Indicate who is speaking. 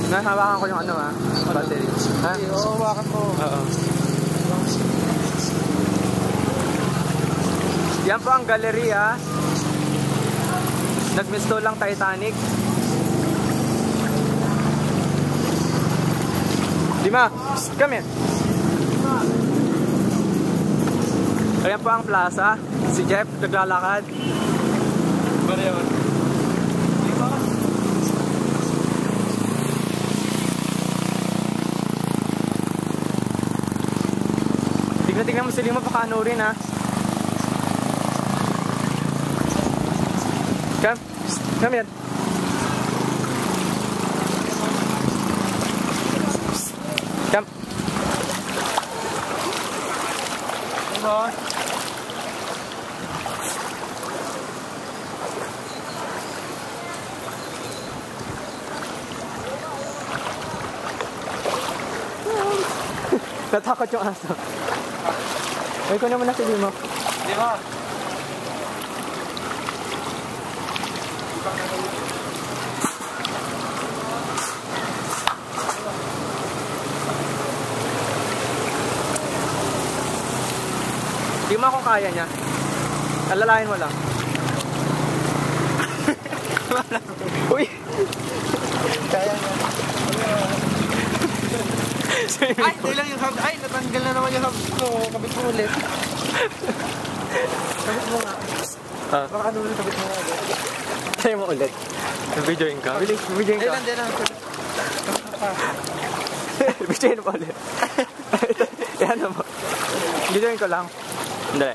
Speaker 1: Nahawakan ko yung ano ha? Battery. Ha?
Speaker 2: Oo, hawakan mo.
Speaker 1: Oo. Yan po ang gallery ha. Nagmisto lang Titanic. Dima, come here. Ayan po ang plaza. Si Jeff naglalakad. Ano yun? Tingnan mo si Lima, pakano rin ha. Come here. Come. Come on. Natakot yung aso. Ay ko naman na si Lima. Lima. Di mo kung kaya niya. Alalahin mo lang. Uy!
Speaker 2: Kaya niya. Ay, hindi lang yung hub. Ay, natanggal na naman yung hub. Oo, kabit mo ulit. Kabit mo nga. Baka ano ulit, kabit mo nga ulit.
Speaker 1: Tayo mo ulit. Videoin ka? Videoin ka?
Speaker 2: Hindi lang.
Speaker 1: Videoin mo ulit. Yan mo. Videoin ko lang. Hindi.